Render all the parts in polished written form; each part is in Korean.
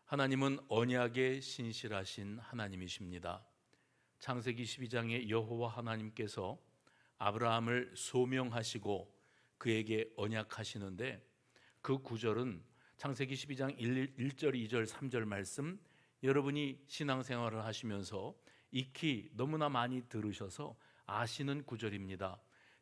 하나님은 언약에 신실하신 하나님이십니다. 창세기 12장에 여호와 하나님께서 아브라함을 소명하시고 그에게 언약하시는데, 그 구절은 창세기 12장 1절, 2절, 3절 말씀, 여러분이 신앙생활을 하시면서 익히 너무나 많이 들으셔서 아시는 구절입니다.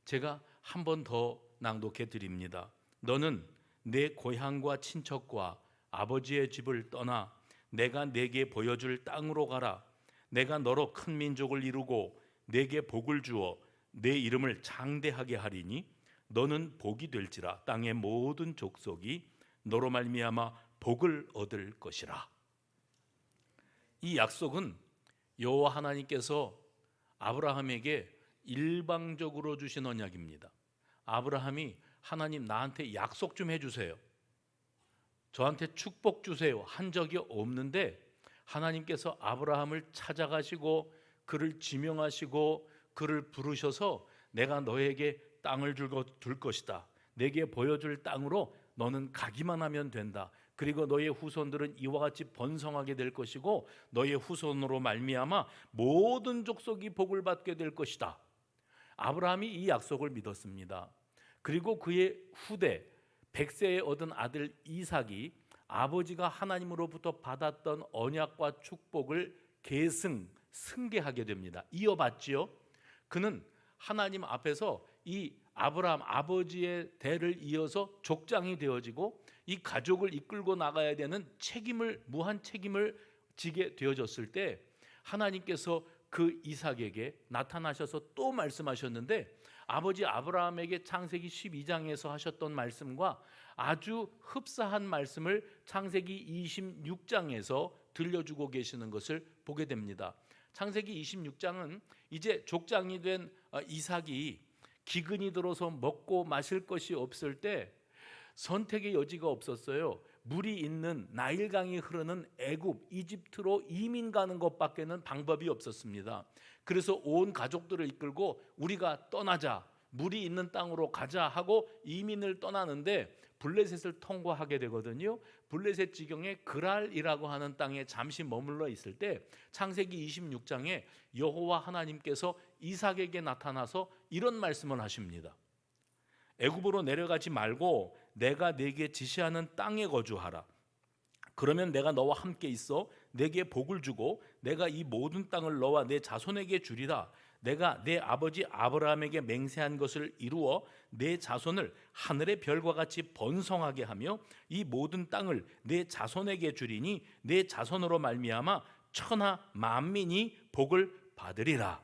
제가 한 번 더 낭독해 드립니다. 너는 내 고향과 친척과 아버지의 집을 떠나 내가 네게 보여줄 땅으로 가라. 내가 너로 큰 민족을 이루고 네게 복을 주어 내 이름을 장대하게 하리니 너는 복이 될지라. 땅의 모든 족속이 너로 말미암아 복을 얻을 것이라. 이 약속은 여호와 하나님께서 아브라함에게 일방적으로 주신 언약입니다. 아브라함이 하나님 나한테 약속 좀 해주세요, 저한테 축복 주세요 한 적이 없는데, 하나님께서 아브라함을 찾아가시고 그를 지명하시고 그를 부르셔서 내가 너에게 땅을 줄 것이다. 내게 보여줄 땅으로 너는 가기만 하면 된다. 그리고 너의 후손들은 이와 같이 번성하게 될 것이고 너의 후손으로 말미암아 모든 족속이 복을 받게 될 것이다. 아브라함이 이 약속을 믿었습니다. 그리고 그의 후대 100세에 얻은 아들 이삭이 아버지가 하나님으로부터 받았던 언약과 축복을 승계하게 됩니다. 이어받지요. 그는 하나님 앞에서 이 아브라함 아버지의 대를 이어서 족장이 되어지고 이 가족을 이끌고 나가야 되는 무한 책임을 지게 되어졌을 때, 하나님께서 그 이삭에게 나타나셔서 또 말씀하셨는데, 아버지 아브라함에게 창세기 12장에서 하셨던 말씀과 아주 흡사한 말씀을 창세기 26장에서 들려주고 계시는 것을 보게 됩니다. 창세기 26장은 이제 족장이 된 이삭이 기근이 들어서 먹고 마실 것이 없을 때 선택의 여지가 없었어요. 물이 있는 나일강이 흐르는 애굽, 이집트로 이민 가는 것밖에는 방법이 없었습니다. 그래서 온 가족들을 이끌고 우리가 떠나자, 물이 있는 땅으로 가자 하고 이민을 떠나는데 블레셋을 통과하게 되거든요. 블레셋 지경에 그랄이라고 하는 땅에 잠시 머물러 있을 때 창세기 26장에 여호와 하나님께서 이삭에게 나타나서 이런 말씀을 하십니다. 애굽으로 내려가지 말고 내가 네게 지시하는 땅에 거주하라. 그러면 내가 너와 함께 있어 네게 복을 주고 내가 이 모든 땅을 너와 내 자손에게 주리라. 내가 내 아버지 아브라함에게 맹세한 것을 이루어 내 자손을 하늘의 별과 같이 번성하게 하며 이 모든 땅을 내 자손에게 주리니 내 자손으로 말미암아 천하 만민이 복을 받으리라.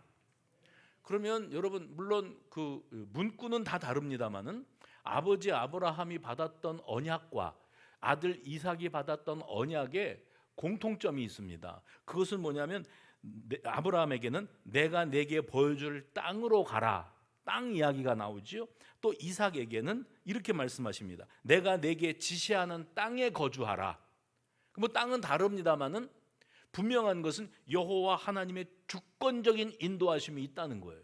그러면 여러분, 물론 그 문구는 다 다릅니다마는 아버지 아브라함이 받았던 언약과 아들 이삭이 받았던 언약에 공통점이 있습니다. 그것은 뭐냐면 아브라함에게는 내가 내게 보여줄 땅으로 가라, 땅 이야기가 나오지요. 또 이삭에게는 이렇게 말씀하십니다. 내가 내게 지시하는 땅에 거주하라. 뭐 땅은 다릅니다마는 분명한 것은 여호와 하나님의 주권적인 인도하심이 있다는 거예요.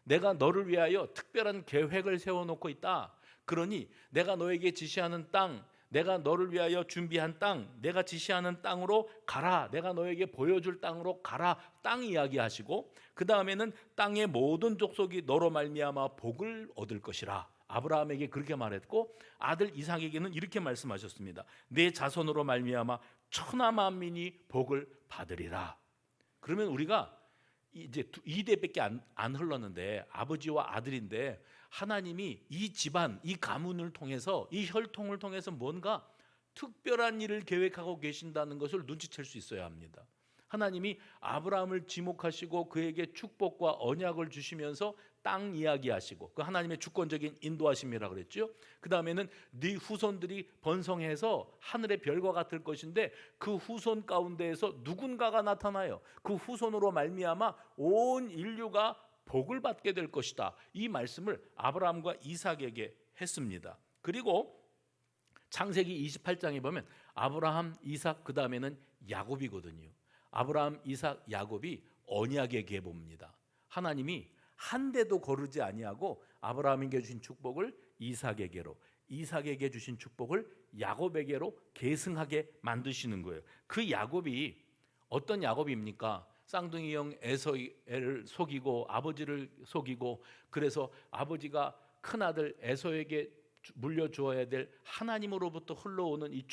내가 너를 위하여 특별한 계획을 세워놓고 있다. 그러니 내가 너에게 지시하는 땅, 내가 너를 위하여 준비한 땅, 내가 지시하는 땅으로 가라. 내가 너에게 보여줄 땅으로 가라. 땅 이야기하시고, 그 다음에는 땅의 모든 족속이 너로 말미암아 복을 얻을 것이라. 아브라함에게 그렇게 말했고, 아들 이삭에게는 이렇게 말씀하셨습니다. 내 자손으로 말미암아 천하 만민이 복을 받으리라. 그러면 우리가 이제 2대밖에 안 흘렀는데, 아버지와 아들인데 하나님이 이 집안, 이 가문을 통해서, 이 혈통을 통해서 뭔가 특별한 일을 계획하고 계신다는 것을 눈치챌 수 있어야 합니다. 하나님이 아브라함을 지목하시고 그에게 축복과 언약을 주시면서 땅 이야기하시고, 그 하나님의 주권적인 인도하심이라고 그랬죠. 그 다음에는 네 후손들이 번성해서 하늘의 별과 같을 것인데 그 후손 가운데에서 누군가가 나타나요. 그 후손으로 말미암아 온 인류가 복을 받게 될 것이다. 이 말씀을 아브라함과 이삭에게 했습니다. 그리고 창세기 28장에 보면 아브라함, 이삭, 그 다음에는 야곱이거든요. 아브라함, 이삭, 야곱이 언약의 계보입니다. 하나님이 한 대도 거르지 아니하고 아브라함에게 주신 축복을 이삭에게로, 이삭에게 주신 축복을 야곱에게로 계승하게 만드시는 거예요. 그 야곱이 어떤 야곱입니까? 쌍둥이 형 에서를 속이고 아버지를 속이고, 그래서 아버지가 큰아들 에서에게 물려주어야 될 하나님으로부터 흘러오는 이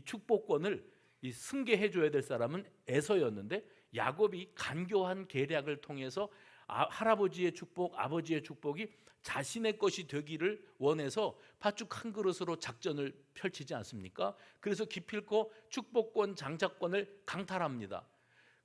축복권을 승계해 줘야 될 사람은 에서였는데, 야곱이 간교한 계략을 통해서 할아버지의 축복, 아버지의 축복이 자신의 것이 되기를 원해서 팥죽 한 그릇으로 작전을 펼치지 않습니까? 그래서 기필코 축복권, 장자권을 강탈합니다.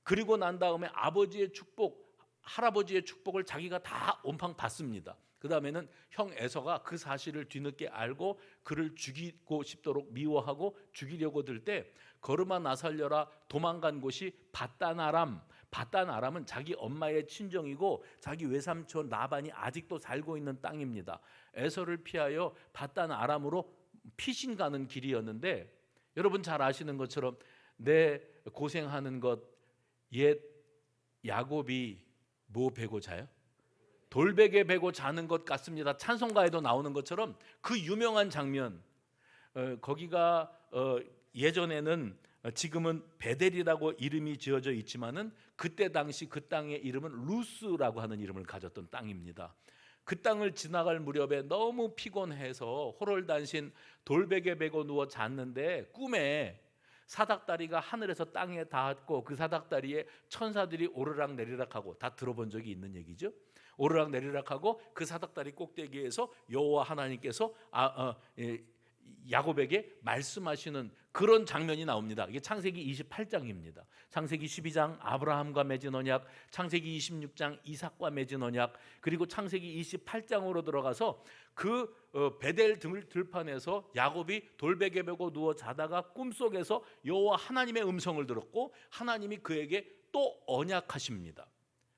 그리고 난 다음에 아버지의 축복, 할아버지의 축복을 자기가 다 온팡 받습니다. 그 다음에는 형 에서가 그 사실을 뒤늦게 알고 그를 죽이고 싶도록 미워하고 죽이려고 들 때 걸음아 나살려라 도망간 곳이 밧단 아람은 자기 엄마의 친정이고 자기 외삼촌 라반이 아직도 살고 있는 땅입니다. 에서를 피하여 밧단 아람으로 피신 가는 길이었는데, 여러분 잘 아시는 것처럼 내 고생하는 것 옛 야곱이 뭐 베고 자요? 돌베개 베고 자는 것 같습니다. 찬송가에도 나오는 것처럼 그 유명한 장면, 거기가 예전에는 지금은 베델이라고 이름이 지어져 있지만은 그때 당시 그 땅의 이름은 루스라고 하는 이름을 가졌던 땅입니다. 그 땅을 지나갈 무렵에 너무 피곤해서 호롤단신 돌베개 베고 누워 잤는데 꿈에 사닥다리가 하늘에서 땅에 닿았고 그 사닥다리에 천사들이 오르락 내리락하고, 다 들어본 적이 있는 얘기죠. 오르락 내리락하고 그 사닥다리 꼭대기에서 여호와 하나님께서 야곱에게 말씀하시는 그런 장면이 나옵니다. 이게 창세기 28장입니다. 창세기 12장 아브라함과 맺은 언약, 창세기 26장 이삭과 맺은 언약, 그리고 창세기 28장으로 들어가서 그 베델 들판에서 야곱이 돌베개 베고 누워 자다가 꿈속에서 여호와 하나님의 음성을 들었고 하나님이 그에게 또 언약하십니다.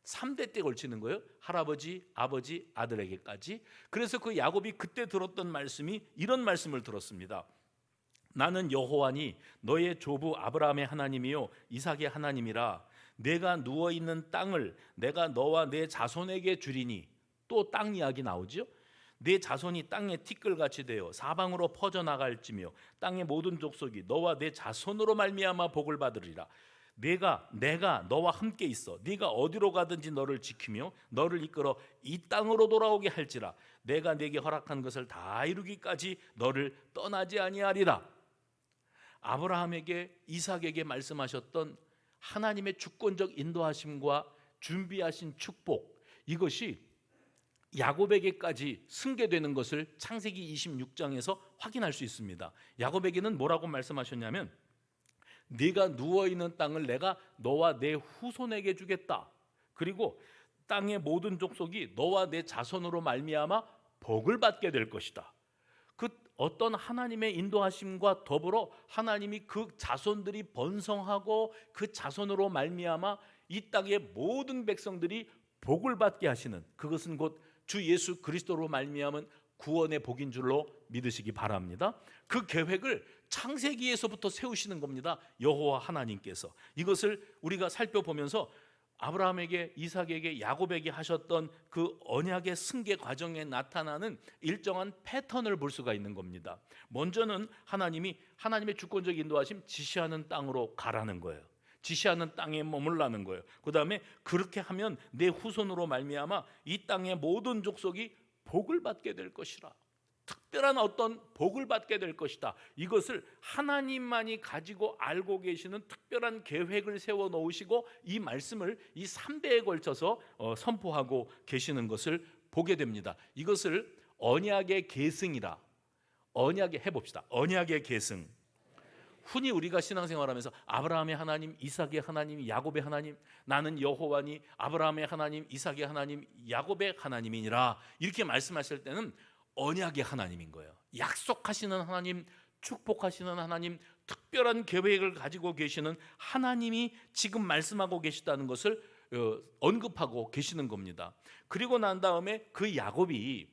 3대 때 걸치는 거예요. 할아버지, 아버지, 아들에게까지. 그래서 그 야곱이 그때 들었던 말씀이 이런 말씀을 들었습니다. 나는 여호와니 너의 조부 아브라함의 하나님이요 이삭의 하나님이라. 내가 누워있는 땅을 내가 너와 내 자손에게 주리니. 또 땅 이야기 나오죠. 내 자손이 땅의 티끌같이 되어 사방으로 퍼져나갈지며 땅의 모든 족속이 너와 내 자손으로 말미암아 복을 받으리라. 내가 너와 함께 있어. 네가 어디로 가든지 너를 지키며 너를 이끌어 이 땅으로 돌아오게 할지라. 내가 네게 허락한 것을 다 이루기까지 너를 떠나지 아니하리라. 아브라함에게 이삭에게 말씀하셨던 하나님의 주권적 인도하심과 준비하신 축복, 이것이 야곱에게까지 승계되는 것을 창세기 26장에서 확인할 수 있습니다. 야곱에게는 뭐라고 말씀하셨냐면, 네가 누워있는 땅을 내가 너와 내 후손에게 주겠다. 그리고 땅의 모든 족속이 너와 내 자손으로 말미암아 복을 받게 될 것이다. 그 어떤 하나님의 인도하심과 더불어 하나님이 그 자손들이 번성하고 그 자손으로 말미암아 이 땅의 모든 백성들이 복을 받게 하시는, 그것은 곧 주 예수 그리스도로 말미암은 구원의 복인 줄로 믿으시기 바랍니다. 그 계획을 창세기에서부터 세우시는 겁니다. 여호와 하나님께서. 이것을 우리가 살펴보면서 아브라함에게, 이삭에게, 야곱에게 하셨던 그 언약의 승계 과정에 나타나는 일정한 패턴을 볼 수가 있는 겁니다. 먼저는 하나님의 주권적 인도하심, 지시하는 땅으로 가라는 거예요. 지시하는 땅에 머물라는 거예요. 그 다음에 그렇게 하면 내 후손으로 말미암아 이 땅의 모든 족속이 복을 받게 될 것이라. 특별한 어떤 복을 받게 될 것이다. 이것을 하나님만이 가지고 알고 계시는 특별한 계획을 세워 놓으시고 이 말씀을 이 3대에 걸쳐서 선포하고 계시는 것을 보게 됩니다. 이것을 언약의 계승이라. 해봅시다. 언약의 계승. 흔히 우리가 신앙생활하면서 아브라함의 하나님, 이삭의 하나님, 야곱의 하나님, 나는 여호와니 아브라함의 하나님, 이삭의 하나님, 야곱의 하나님이니라, 이렇게 말씀하실 때는 언약의 하나님인 거예요. 약속하시는 하나님, 축복하시는 하나님, 특별한 계획을 가지고 계시는 하나님이 지금 말씀하고 계시다는 것을 언급하고 계시는 겁니다. 그리고 난 다음에 그 야곱이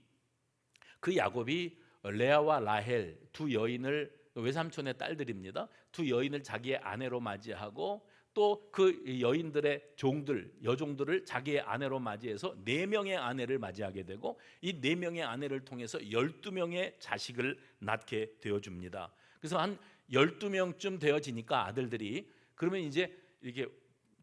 레아와 라헬 두 여인을, 외삼촌의 딸들입니다. 두 여인을 자기의 아내로 맞이하고 또 그 여인들의 종들, 여종들을 자기의 아내로 맞이해서 4명의 아내를 맞이하게 되고 이 4명의 아내를 통해서 12명의 자식을 낳게 되어줍니다. 그래서 한 12명쯤 되어지니까 아들들이, 그러면 이제 이렇게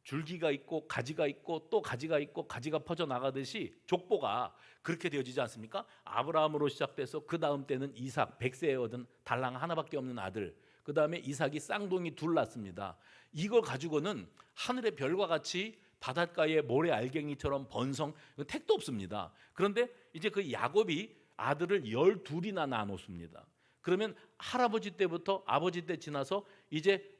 줄기가 있고 가지가 있고 또 가지가 있고 가지가 퍼져나가듯이 족보가 그렇게 되어지지 않습니까? 아브라함으로 시작돼서 그 다음 때는 이삭, 100세에 얻은 달랑 하나밖에 없는 아들, 그 다음에 이삭이 쌍둥이 둘 낳습니다. 이걸 가지고는 하늘의 별과 같이 바닷가의 모래 알갱이처럼 번성, 택도 없습니다. 그런데 이제 그 야곱이 아들을 12이나 낳아놓습니다. 그러면 할아버지 때부터 아버지 때 지나서 이제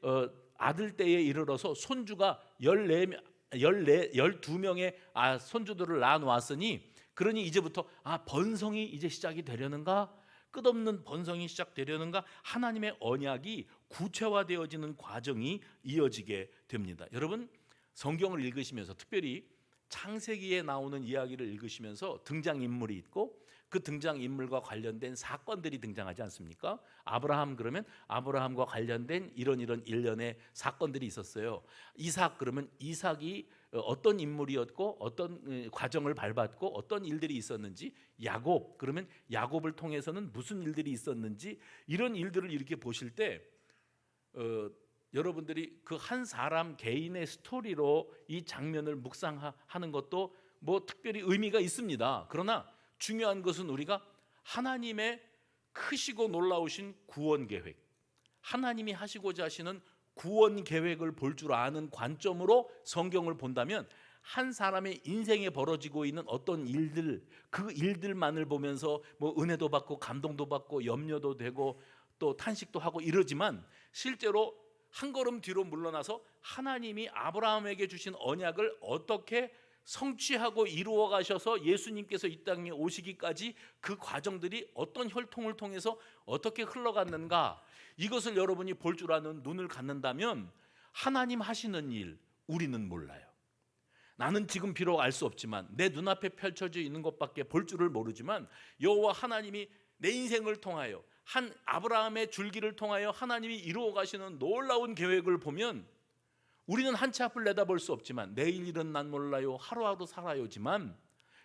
아들 때에 이르러서 손주가 12명의 손주들을 낳아놓았으니, 그러니 이제부터 번성이 이제 시작이 되려는가, 끝없는 번성이 시작되려는가, 하나님의 언약이 구체화되어지는 과정이 이어지게 됩니다. 여러분, 성경을 읽으시면서 특별히 창세기에 나오는 이야기를 읽으시면서 등장인물이 있고 그 등장인물과 관련된 사건들이 등장하지 않습니까? 아브라함 그러면 아브라함과 관련된 이런 일련의 사건들이 있었어요. 이삭 그러면 이삭이 어떤 인물이었고 어떤 과정을 밟았고 어떤 일들이 있었는지, 야곱 그러면 야곱을 통해서는 무슨 일들이 있었는지, 이런 일들을 이렇게 보실 때 여러분들이 그 한 사람 개인의 스토리로 이 장면을 묵상하는 것도 뭐 특별히 의미가 있습니다. 그러나 중요한 것은 우리가 하나님의 크시고 놀라우신 구원 계획, 하나님이 하시고자 하시는 구원 계획을 볼 줄 아는 관점으로 성경을 본다면 한 사람의 인생에 벌어지고 있는 어떤 일들, 그 일들만을 보면서 뭐 은혜도 받고 감동도 받고 염려도 되고 또 탄식도 하고 이러지만, 실제로 한 걸음 뒤로 물러나서 하나님이 아브라함에게 주신 언약을 어떻게 성취하고 이루어 가셔서 예수님께서 이 땅에 오시기까지 그 과정들이 어떤 혈통을 통해서 어떻게 흘러갔는가, 이것을 여러분이 볼 줄 아는 눈을 갖는다면 하나님 하시는 일 우리는 몰라요. 나는 지금 비록 알 수 없지만, 내 눈앞에 펼쳐져 있는 것밖에 볼 줄을 모르지만, 여호와 하나님이 내 인생을 통하여 한 아브라함의 줄기를 통하여 하나님이 이루어 가시는 놀라운 계획을 보면 우리는 한 치 앞을 내다볼 수 없지만, 내일 일은 난 몰라요, 하루하루 살아요지만,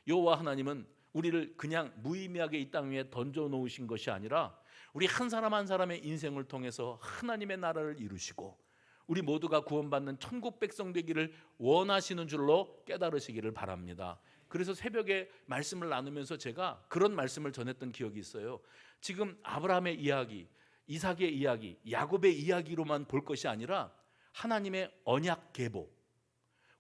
여호와 하나님은 우리를 그냥 무의미하게 이 땅 위에 던져놓으신 것이 아니라 우리 한 사람 한 사람의 인생을 통해서 하나님의 나라를 이루시고 우리 모두가 구원받는 천국 백성 되기를 원하시는 줄로 깨달으시기를 바랍니다. 그래서 새벽에 말씀을 나누면서 제가 그런 말씀을 전했던 기억이 있어요. 지금 아브라함의 이야기, 이삭의 이야기, 야곱의 이야기로만 볼 것이 아니라 하나님의 언약 계보,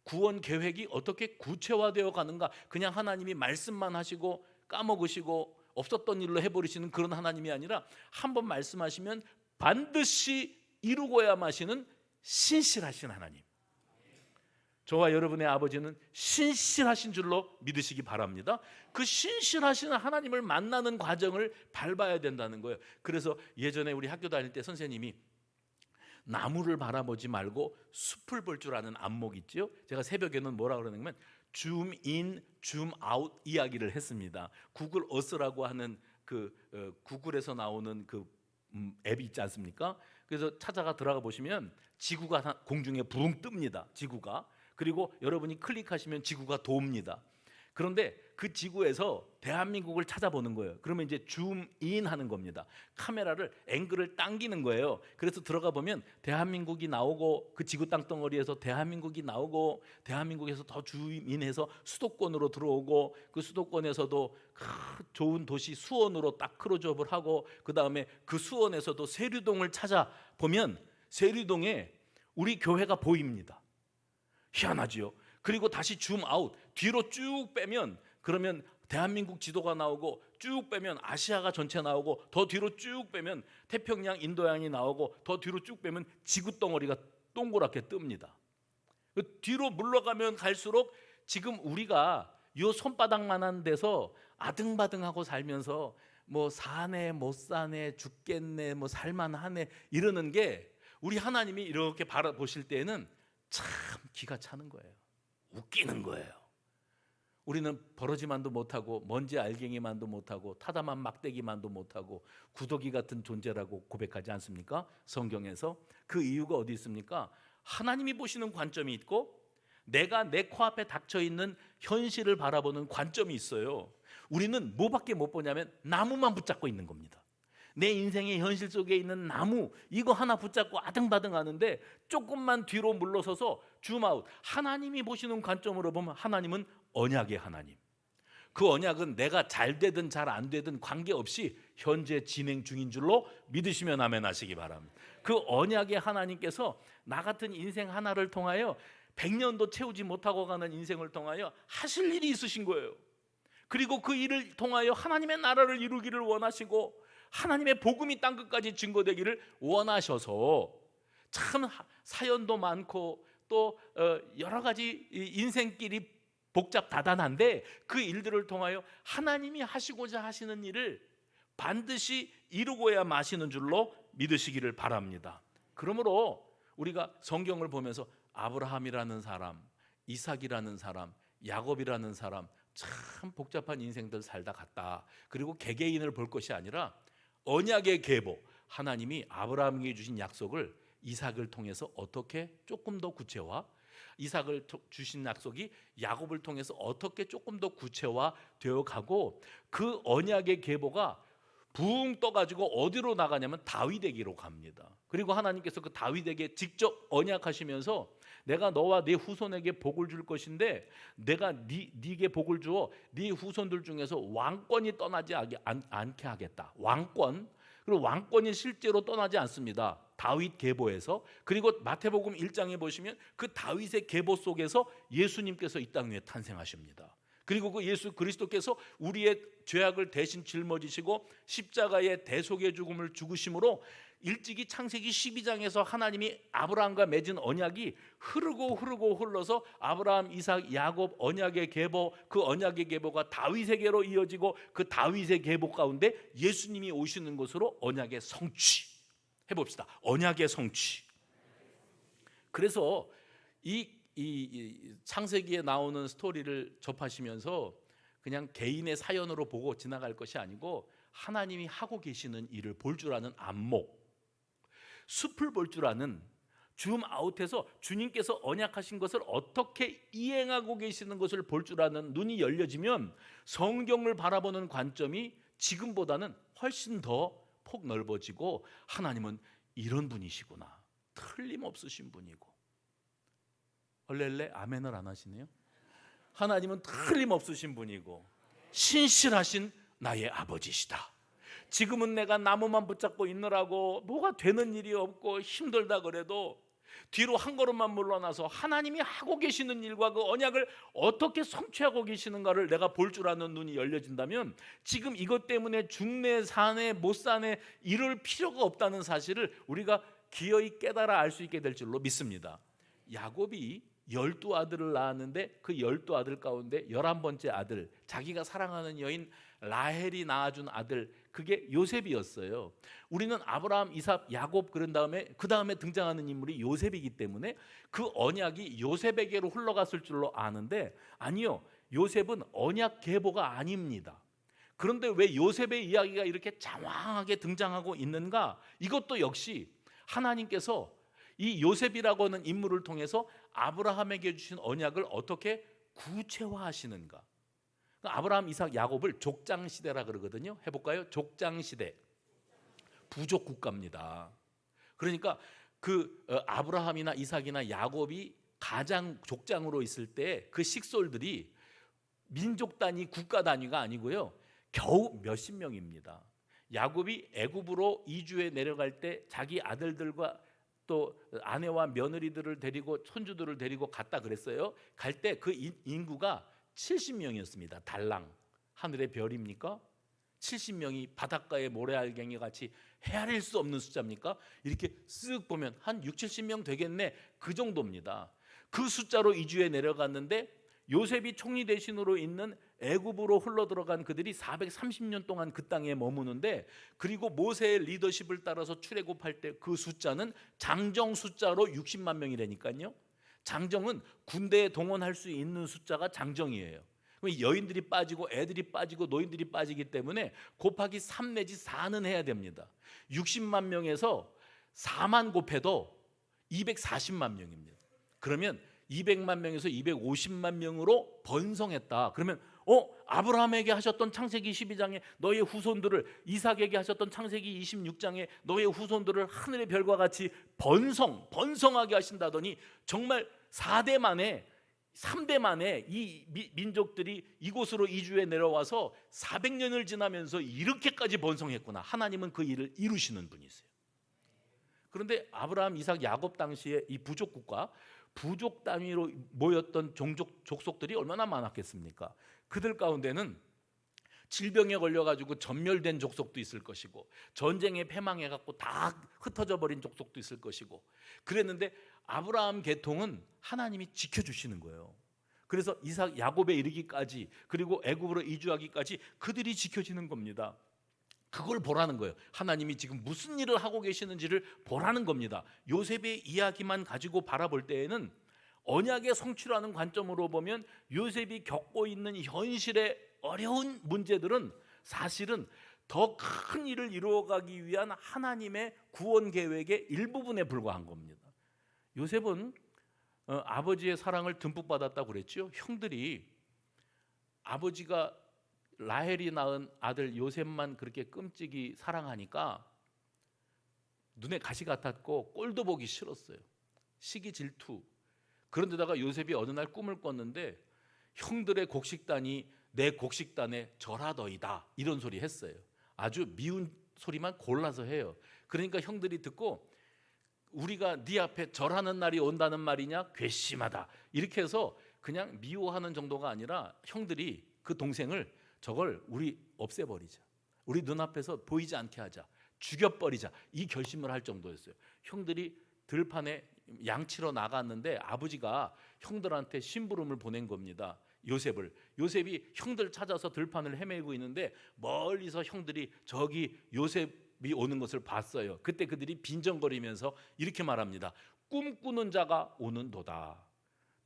구원 계획이 어떻게 구체화되어 가는가, 그냥 하나님이 말씀만 하시고 까먹으시고 없었던 일로 해버리시는 그런 하나님이 아니라 한번 말씀하시면 반드시 이루고야 마시는 신실하신 하나님, 저와 여러분의 아버지는 신실하신 줄로 믿으시기 바랍니다. 그 신실하신 하나님을 만나는 과정을 밟아야 된다는 거예요. 그래서 예전에 우리 학교 다닐 때 선생님이 나무를 바라보지 말고 숲을 볼 줄 아는 안목 있죠. 제가 새벽에는 뭐라 그러냐면 줌인, 줌아웃 이야기를 했습니다. 구글 어스라고 하는 그 구글에서 나오는 그 앱이 있지 않습니까? 그래서 찾아가 들어가 보시면 지구가 공중에 부릉 뜹니다. 지구가. 그리고 여러분이 클릭하시면 지구가 돕니다. 그런데 그 지구에서 대한민국을 찾아보는 거예요. 그러면 이제 줌인 하는 겁니다. 카메라를 앵글을 당기는 거예요. 그래서 들어가 보면 대한민국이 나오고 그 지구 땅덩어리에서 대한민국이 나오고 대한민국에서 더 줌인해서 수도권으로 들어오고 그 수도권에서도 좋은 도시 수원으로 딱 크로즈업을 하고 그 다음에 그 수원에서도 세류동을 찾아보면 세류동에 우리 교회가 보입니다. 희한하지요. 그리고 다시 줌아웃, 뒤로 쭉 빼면 그러면 대한민국 지도가 나오고 쭉 빼면 아시아가 전체 나오고 더 뒤로 쭉 빼면 태평양, 인도양이 나오고 더 뒤로 쭉 빼면 지구 덩어리가 동그랗게 뜹니다. 뒤로 물러가면 갈수록 지금 우리가 요 손바닥만한 데서 아등바등하고 살면서 뭐 사네 못 사네 죽겠네 뭐 살만하네 이러는 게 우리 하나님이 이렇게 바라보실 때에는 참 기가 차는 거예요. 웃기는 거예요. 우리는 버러지만도 못하고 먼지 알갱이만도 못하고 타다만 막대기만도 못하고 구더기 같은 존재라고 고백하지 않습니까? 성경에서. 그 이유가 어디 있습니까? 하나님이 보시는 관점이 있고 내가 내 코앞에 닥쳐 있는 현실을 바라보는 관점이 있어요. 우리는 뭐밖에 못 보냐면 나무만 붙잡고 있는 겁니다. 내 인생의 현실 속에 있는 나무 이거 하나 붙잡고 아등바등 하는데 조금만 뒤로 물러서서 줌아웃, 하나님이 보시는 관점으로 보면 하나님은 언약의 하나님. 그 언약은 내가 잘 되든 잘 안 되든 관계없이 현재 진행 중인 줄로 믿으시면 아멘 하시기 바랍니다. 그 언약의 하나님께서 나 같은 인생 하나를 통하여 100년도 채우지 못하고 가는 인생을 통하여 하실 일이 있으신 거예요. 그리고 그 일을 통하여 하나님의 나라를 이루기를 원하시고 하나님의 복음이 땅끝까지 증거되기를 원하셔서 참 사연도 많고 또 여러 가지 인생길이 복잡다단한데 그 일들을 통하여 하나님이 하시고자 하시는 일을 반드시 이루고야 마시는 줄로 믿으시기를 바랍니다. 그러므로 우리가 성경을 보면서 아브라함이라는 사람, 이삭이라는 사람, 야곱이라는 사람 참 복잡한 인생들 살다 갔다. 그리고 개개인을 볼 것이 아니라 언약의 계보, 하나님이 아브라함에게 주신 약속을 이삭을 통해서 어떻게 조금 더 구체화, 이삭을 주신 약속이 야곱을 통해서 어떻게 조금 더 구체화되어 가고 그 언약의 계보가 붕 떠가지고 어디로 나가냐면 다윗에게로 갑니다. 그리고 하나님께서 그 다윗에게 직접 언약하시면서 내가 너와 네 후손에게 복을 줄 것인데 내가 네게 복을 주어 네 후손들 중에서 왕권이 떠나지 않게 하겠다. 왕권. 그리고 왕권이 실제로 떠나지 않습니다. 다윗 계보에서. 그리고 마태복음 1장에 보시면 그 다윗의 계보 속에서 예수님께서 이 땅 위에 탄생하십니다. 그리고 그 예수 그리스도께서 우리의 죄악을 대신 짊어지시고 십자가의 대속의 죽음을 죽으심으로 일찍이 창세기 12장에서 하나님이 아브라함과 맺은 언약이 흐르고 흘러서 아브라함, 이삭, 야곱 언약의 계보, 그 언약의 계보가 다윗에게로 이어지고 그 다윗의 계보 가운데 예수님이 오시는 것으로 언약의 성취. 해봅시다. 언약의 성취. 그래서 이 창세기에 나오는 스토리를 접하시면서 그냥 개인의 사연으로 보고 지나갈 것이 아니고 하나님이 하고 계시는 일을 볼 줄 아는 안목, 숲을 볼 줄 아는 줌아웃해서 주님께서 언약하신 것을 어떻게 이행하고 계시는 것을 볼 줄 아는 눈이 열려지면 성경을 바라보는 관점이 지금보다는 훨씬 더 폭 넓어지고 하나님은 이런 분이시구나, 틀림없으신 분이고. 얼렐레 아멘을 안 하시네요. 하나님은 틀림없으신 분이고 신실하신 나의 아버지시다. 지금은 내가 나무만 붙잡고 있느라고 뭐가 되는 일이 없고 힘들다 그래도 뒤로 한 걸음만 물러나서 하나님이 하고 계시는 일과 그 언약을 어떻게 성취하고 계시는가를 내가 볼 줄 아는 눈이 열려진다면 지금 이것 때문에 죽네 사네 못 사네 이럴 필요가 없다는 사실을 우리가 기어이 깨달아 알 수 있게 될 줄로 믿습니다. 야곱이 12아들을 낳았는데 그 12아들 가운데 11번째 아들, 자기가 사랑하는 여인 라헬이 낳아준 아들, 그게 요셉이었어요. 우리는 아브라함, 이삭, 야곱 그 다음에 등장하는 인물이 요셉이기 때문에 그 언약이 요셉에게로 흘러갔을 줄로 아는데 아니요, 요셉은 언약 계보가 아닙니다. 그런데 왜 요셉의 이야기가 이렇게 장황하게 등장하고 있는가? 이것도 역시 하나님께서 이 요셉이라고 하는 인물을 통해서 아브라함에게 주신 언약을 어떻게 구체화하시는가? 아브라함, 이삭, 야곱을 족장시대라 그러거든요. 해볼까요? 족장시대. 부족 국가입니다. 그러니까 그 아브라함이나 이삭이나 야곱이 가장 족장으로 있을 때 그 식솔들이 민족 단위, 국가 단위가 아니고요, 겨우 몇십 명입니다. 야곱이 애굽으로 이주해 내려갈 때 자기 아들들과 또 아내와 며느리들을 데리고 손주들을 데리고 갔다 그랬어요. 갈 때 그 인구가 70명이었습니다. 달랑. 하늘의 별입니까? 70명이 바닷가의 모래알갱이 같이 헤아릴 수 없는 숫자입니까? 이렇게 쓱 보면 한 6, 70명 되겠네, 그 정도입니다. 그 숫자로 이주해 내려갔는데 요셉이 총리 대신으로 있는 애굽으로 흘러들어간 그들이 430년 동안 그 땅에 머무는데, 그리고 모세의 리더십을 따라서 출애굽할 때 그 숫자는 장정 숫자로 60만 명이라니까요. 장정은 군대에 동원할 수 있는 숫자가 장정이에요. 여인들이 빠지고 애들이 빠지고 노인들이 빠지기 때문에 곱하기 3 내지 4는 해야 됩니다. 60만 명에서 4만 곱해도 240만 명입니다. 그러면 200만 명에서 250만 명으로 번성했다. 그러면 아브라함에게 하셨던 창세기 12장에 너의 후손들을, 이삭에게 하셨던 창세기 26장에 너의 후손들을 하늘의 별과 같이 번성하게 하신다더니 정말 4대 만에 3대 만에 이 민족들이 이곳으로 이주해 내려와서 400년을 지나면서 이렇게까지 번성했구나. 하나님은 그 일을 이루시는 분이세요. 그런데 아브라함, 이삭, 야곱 당시에 이 부족국가, 부족 단위로 모였던 족속들이 얼마나 많았겠습니까? 그들 가운데는 질병에 걸려가지고 전멸된 족속도 있을 것이고, 전쟁에 패망해갖고 다 흩어져 버린 족속도 있을 것이고, 그랬는데 아브라함 계통은 하나님이 지켜주시는 거예요. 그래서 이삭, 야곱에 이르기까지, 그리고 애굽으로 이주하기까지 그들이 지켜지는 겁니다. 그걸 보라는 거예요. 하나님이 지금 무슨 일을 하고 계시는지를 보라는 겁니다. 요셉의 이야기만 가지고 바라볼 때에는, 언약의 성취라는 관점으로 보면 요셉이 겪고 있는 현실의 어려운 문제들은 사실은 더 큰 일을 이루어가기 위한 하나님의 구원 계획의 일부분에 불과한 겁니다. 요셉은 아버지의 사랑을 듬뿍 받았다고 그랬죠. 형들이 아버지가 라헬이 낳은 아들 요셉만 그렇게 끔찍이 사랑하니까 눈에 가시 같았고 꼴도 보기 싫었어요. 시기 질투. 그런데다가 요셉이 어느 날 꿈을 꿨는데 형들의 곡식단이 내 곡식단에 절하더이다, 이런 소리 했어요. 아주 미운 소리만 골라서 해요. 그러니까 형들이 듣고, 우리가 네 앞에 절하는 날이 온다는 말이냐, 괘씸하다, 이렇게 해서 그냥 미워하는 정도가 아니라 형들이 그 동생을, 저걸 우리 없애버리자, 우리 눈앞에서 보이지 않게 하자, 죽여버리자, 이 결심을 할 정도였어요. 형들이 들판에 양치러 나갔는데 아버지가 형들한테 심부름을 보낸 겁니다. 요셉이 형들 찾아서 들판을 헤매고 있는데 멀리서 형들이 저기 요셉이 오는 것을 봤어요. 그때 그들이 빈정거리면서 이렇게 말합니다. 꿈꾸는 자가 오는도다.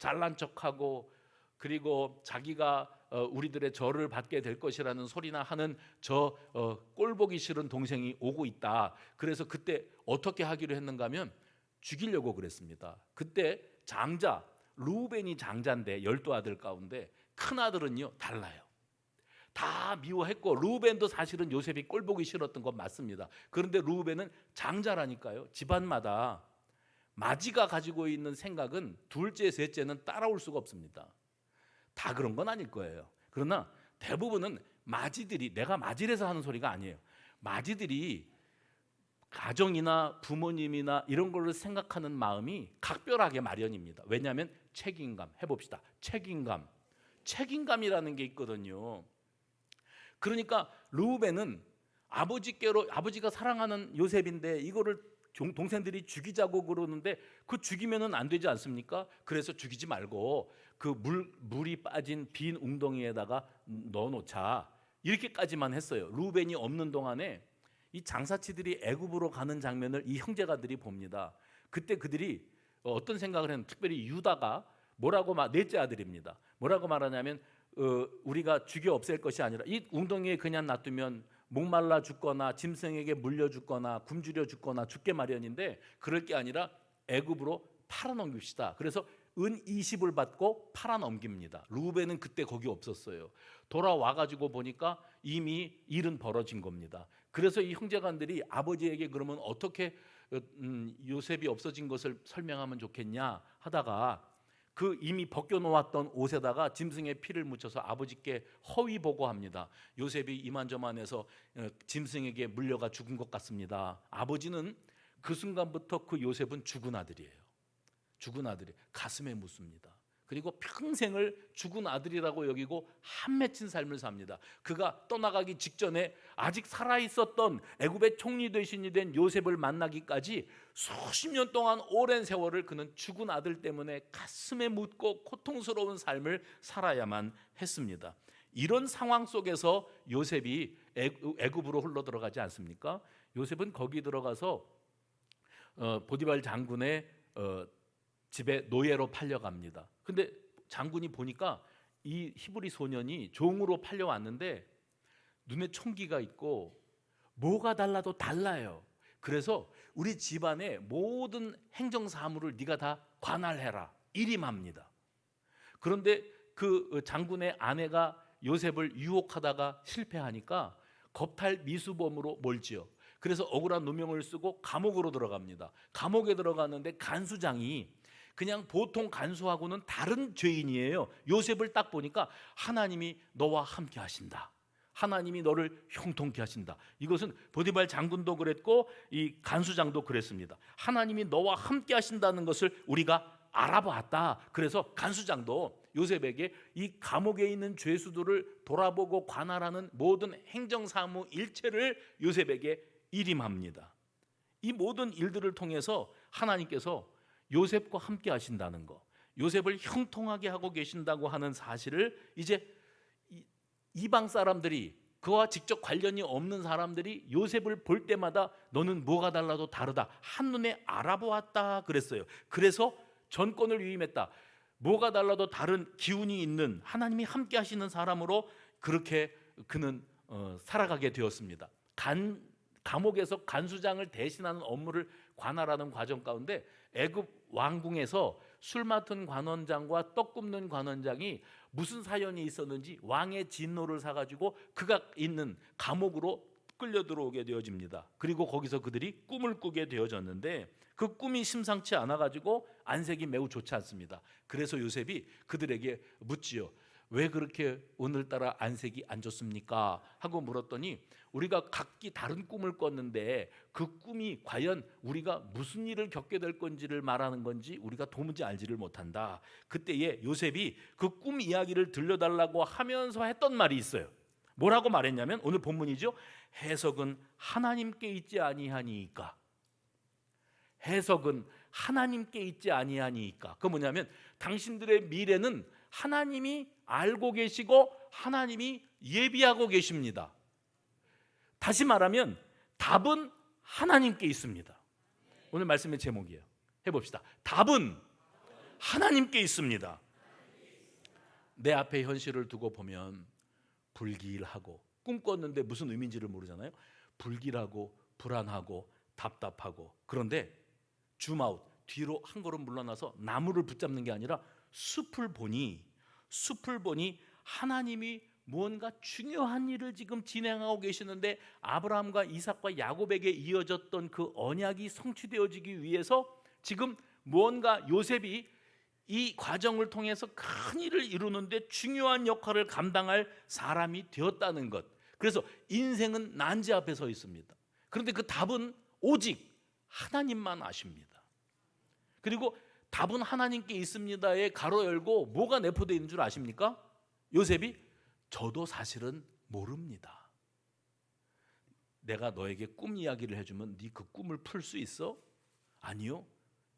잘난 척하고, 그리고 자기가 우리들의 절을 받게 될 것이라는 소리나 하는 저 꼴보기 싫은 동생이 오고 있다. 그래서 그때 어떻게 하기로 했는가 하면 죽이려고 그랬습니다. 그때 장자, 루벤이 장자인데 12아들 가운데 큰아들은요 달라요. 다 미워했고, 루벤도 사실은 요셉이 꼴보기 싫었던 건 맞습니다. 그런데 루벤은 장자라니까요. 집안마다 마지가 가지고 있는 생각은 둘째, 셋째는 따라올 수가 없습니다. 다 그런 건 아닐 거예요. 그러나 대부분은 마지들이, 내가 마지래서 하는 소리가 아니에요. 마지들이 가정이나 부모님이나 이런 걸로 생각하는 마음이 각별하게 마련입니다. 왜냐하면 책임감, 해봅시다. 책임감이라는 게 있거든요. 그러니까 르우벤은 아버지가 사랑하는 요셉인데 이거를 동생들이 죽이자고 그러는데, 그 죽이면은 안 되지 않습니까? 그래서 죽이지 말고 그 물이 빠진 빈 웅덩이에다가 넣어놓자, 이렇게까지만 했어요. 르우벤이 없는 동안에 이 장사치들이 애굽으로 가는 장면을 이 형제가들이 봅니다. 그때 그들이 어떤 생각을 했는, 특별히 유다가 넷째 아들입니다. 뭐라고 말하냐면 우리가 죽여 없앨 것이 아니라 이 웅덩이에 그냥 놔두면 목말라 죽거나 짐승에게 물려 죽거나 굶주려 죽거나 죽게 마련인데, 그럴 게 아니라 애굽으로 팔아넘깁시다. 그래서 은 20을 받고 팔아넘깁니다. 루벤은 그때 거기 없었어요. 돌아와가지고 보니까 이미 일은 벌어진 겁니다. 그래서 이 형제간들이 아버지에게 그러면 어떻게 요셉이 없어진 것을 설명하면 좋겠냐 하다가, 그 이미 벗겨놓았던 옷에다가 짐승의 피를 묻혀서 아버지께 허위 보고합니다. 요셉이 이만저만해서 짐승에게 물려가 죽은 것 같습니다. 아버지는 그 순간부터 그 요셉은 죽은 아들이에요. 가슴에 묻습니다. 그리고 평생을 죽은 아들이라고 여기고 한 맺힌 삶을 삽니다. 그가 떠나가기 직전에 아직 살아있었던 애굽의 총리 대신이 된 요셉을 만나기까지 수십 년 동안 오랜 세월을 그는 죽은 아들 때문에 가슴에 묻고 고통스러운 삶을 살아야만 했습니다. 이런 상황 속에서 요셉이 애굽으로 흘러들어가지 않습니까? 요셉은 거기 들어가서 보디발 장군의 집에 노예로 팔려갑니다. 근데 장군이 보니까 이 히브리 소년이 종으로 팔려왔는데 눈에 총기가 있고 뭐가 달라도 달라요. 그래서 우리 집안의 모든 행정 사무를 네가 다 관할해라 일임합니다. 그런데 그 장군의 아내가 요셉을 유혹하다가 실패하니까 겁탈 미수범으로 몰지요. 그래서 억울한 누명을 쓰고 감옥으로 들어갑니다. 감옥에 들어갔는데 간수장이 그냥 보통 간수하고는 다른 죄인이에요. 요셉을 딱 보니까 하나님이 너와 함께 하신다. 하나님이 너를 형통케 하신다. 이것은 보디발 장군도 그랬고 이 간수장도 그랬습니다. 하나님이 너와 함께 하신다는 것을 우리가 알아봤다. 그래서 간수장도 요셉에게 이 감옥에 있는 죄수들을 돌아보고 관할하는 모든 행정사무 일체를 요셉에게 일임합니다. 이 모든 일들을 통해서 하나님께서 요셉과 함께 하신다는 거, 요셉을 형통하게 하고 계신다고 하는 사실을 이제 이방 사람들이, 그와 직접 관련이 없는 사람들이 요셉을 볼 때마다 너는 뭐가 달라도 다르다, 한눈에 알아보았다 그랬어요. 그래서 전권을 위임했다. 뭐가 달라도 다른 기운이 있는 하나님이 함께 하시는 사람으로 그렇게 그는 살아가게 되었습니다. 감옥에서 간수장을 대신하는 업무를 관할하는 과정 가운데 애굽 왕궁에서 술 맡은 관원장과 떡 굽는 관원장이 무슨 사연이 있었는지 왕의 진노를 사가지고 그가 있는 감옥으로 끌려 들어오게 되어집니다. 그리고 거기서 그들이 꿈을 꾸게 되어졌는데 그 꿈이 심상치 않아가지고 안색이 매우 좋지 않습니다. 그래서 요셉이 그들에게 묻지요. 왜 그렇게 오늘따라 안색이 안 좋습니까? 하고 물었더니 우리가 각기 다른 꿈을 꿨는데 그 꿈이 과연 우리가 무슨 일을 겪게 될 건지를 말하는 건지 우리가 도무지 알지를 못한다. 그때에 요셉이 그 꿈 이야기를 들려달라고 하면서 했던 말이 있어요. 뭐라고 말했냐면 오늘 본문이죠. 해석은 하나님께 있지 아니하니이까. 해석은 하나님께 있지 아니하니이까. 그 뭐냐면 당신들의 미래는 하나님이 알고 계시고 하나님이 예비하고 계십니다. 다시 말하면 답은 하나님께 있습니다. 오늘 말씀의 제목이에요. 해봅시다. 답은 하나님께 있습니다. 내 앞에 현실을 두고 보면 불길하고, 꿈꿨는데 무슨 의미인지를 모르잖아요. 불길하고 불안하고 답답하고, 그런데 줌아웃, 뒤로 한 걸음 물러나서 나무를 붙잡는 게 아니라 숲을 보니 하나님이 무언가 중요한 일을 지금 진행하고 계시는데 아브라함과 이삭과 야곱에게 이어졌던 그 언약이 성취되어지기 위해서 지금 무언가 요셉이 이 과정을 통해서 큰 일을 이루는데 중요한 역할을 감당할 사람이 되었다는 것. 그래서 인생은 난지 앞에 서 있습니다. 그런데 그 답은 오직 하나님만 아십니다. 그리고 답은 하나님께 있습니다에 가로 열고 뭐가 내포되어 있는 줄 아십니까? 요셉이 저도 사실은 모릅니다. 내가 너에게 꿈 이야기를 해주면 네 그 꿈을 풀 수 있어? 아니요,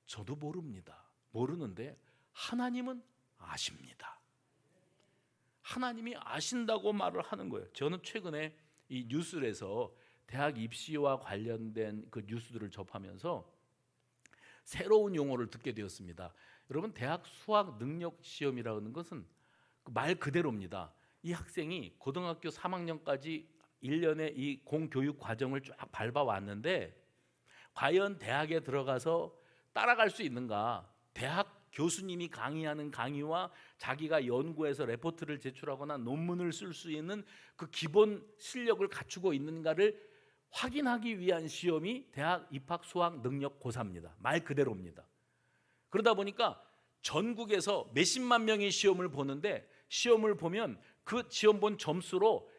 저도 모릅니다. 모르는데 하나님은 아십니다. 하나님이 아신다고 말을 하는 거예요. 저는 최근에 이 뉴스에서 대학 입시와 관련된 그 뉴스들을 접하면서 새로운 용어를 듣게 되었습니다. 여러분, 대학 수학 능력 시험이라고 하는 것은 말 그대로입니다. 이 학생이 고등학교 3학년까지 1년의 이 공교육 과정을 쫙 밟아왔는데 과연 대학에 들어가서 따라갈 수 있는가? 대학 교수님이 강의하는 강의와 자기가 연구해서 레포트를 제출하거나 논문을 쓸 수 있는 그 기본 실력을 갖추고 있는가를 확인하기 위한 시험이 대학 입학 수학 능력 고사입니다. 말 그대로입니다. 그러다 보니까 전국에서 몇십만 명의 시험을 보는데 시험을 보면 그 시험 본 점수로